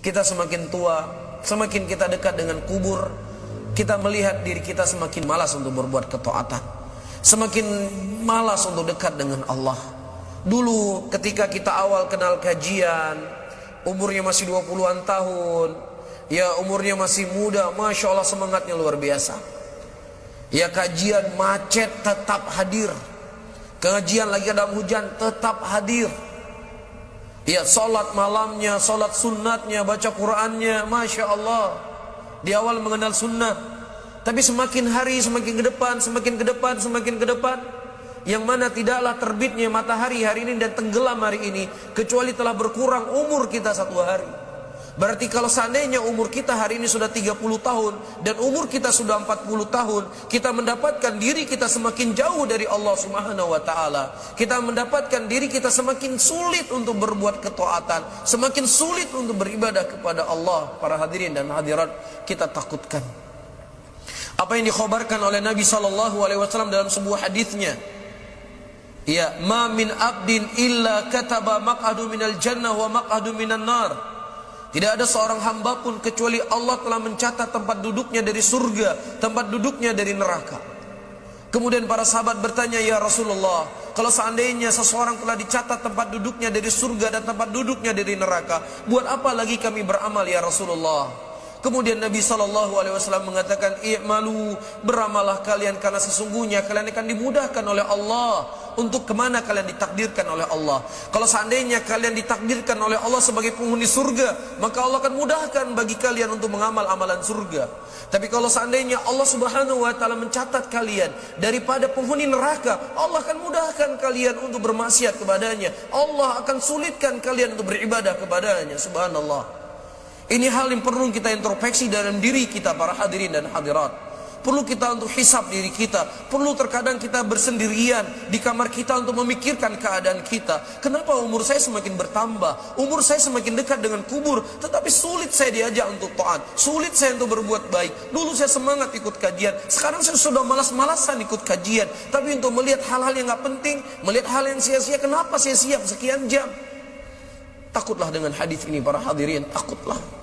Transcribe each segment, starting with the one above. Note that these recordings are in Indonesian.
Kita semakin tua, semakin kita dekat dengan kubur, kita melihat diri kita semakin malas untuk berbuat ketaatan, semakin malas untuk dekat dengan Allah. Dulu ketika kita awal kenal kajian, umurnya masih 20-an tahun, ya umurnya masih muda, Masya Allah semangatnya luar biasa. Ya kajian macet tetap hadir, kajian lagi ada hujan tetap hadir. Ya solat malamnya, solat sunnatnya, baca Qur'annya, Masya Allah. Di awal mengenal sunnah, tapi semakin hari semakin ke depan, semakin ke depan, semakin ke depan, yang mana tidaklah terbitnya matahari hari ini dan tenggelam hari ini kecuali telah berkurang umur kita 1 hari. Berarti kalau seandainya umur kita hari ini sudah 30 tahun dan umur kita sudah 40 tahun, kita mendapatkan diri kita semakin jauh dari Allah Subhanahu wa taala. Kita mendapatkan diri kita semakin sulit untuk berbuat ketaatan, semakin sulit untuk beribadah kepada Allah. Para hadirin dan hadirat, kita takutkan apa yang dikhabarkan oleh Nabi sallallahu alaihi wasallam dalam sebuah hadisnya. Ya, ma min abdin illa kataba maq'adu minal jannah wa maq'adu minan nar. Tidak ada seorang hamba pun kecuali Allah telah mencatat tempat duduknya dari surga, tempat duduknya dari neraka. Kemudian para sahabat bertanya, ya Rasulullah, kalau seandainya seseorang telah dicatat tempat duduknya dari surga dan tempat duduknya dari neraka, buat apa lagi kami beramal ya Rasulullah? Kemudian Nabi SAW mengatakan, i'malu, beramalah kalian karena sesungguhnya kalian akan dimudahkan oleh Allah untuk kemana kalian ditakdirkan oleh Allah. Kalau seandainya kalian ditakdirkan oleh Allah sebagai penghuni surga, maka Allah akan mudahkan bagi kalian untuk mengamal amalan surga. Tapi kalau seandainya Allah Subhanahu wa taala mencatat kalian daripada penghuni neraka, Allah akan mudahkan kalian untuk bermaksiat kepadanya. Allah akan sulitkan kalian untuk beribadah kepadanya. Subhanallah. Ini hal yang perlu kita introspeksi dalam diri kita, para hadirin dan hadirat. Perlu kita untuk hisab diri kita. Perlu terkadang kita bersendirian di kamar kita untuk memikirkan keadaan kita. Kenapa umur saya semakin bertambah? Umur saya semakin dekat dengan kubur, tetapi sulit saya diajak untuk taat, sulit saya untuk berbuat baik. Dulu saya semangat ikut kajian, sekarang saya sudah malas-malasan ikut kajian. Tapi untuk melihat hal-hal yang gak penting, melihat hal yang sia-sia, kenapa saya siap sekian jam? Takutlah dengan hadis ini, para hadirin, takutlah.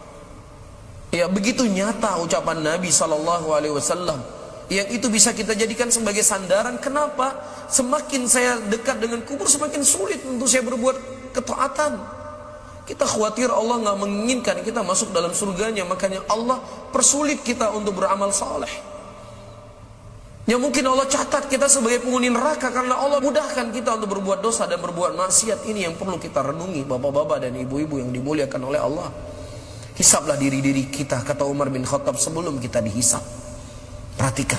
Ya, begitu nyata ucapan Nabi SAW, yang itu bisa kita jadikan sebagai sandaran. Kenapa? Semakin saya dekat dengan kubur, semakin sulit untuk saya berbuat ketaatan. Kita khawatir Allah nggak menginginkan kita masuk dalam surganya, makanya Allah persulit kita untuk beramal saleh. Ya mungkin Allah catat kita sebagai penghuni neraka karena Allah mudahkan kita untuk berbuat dosa dan berbuat maksiat. Ini yang perlu kita renungi, bapak-bapak dan ibu-ibu yang dimuliakan oleh Allah. Hisablah diri-diri kita, kata Umar bin Khattab, sebelum kita dihisab. Perhatikan,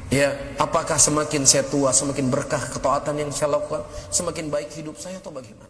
ya, apakah semakin saya tua semakin berkah ketaatan yang saya lakukan, semakin baik hidup saya, atau bagaimana?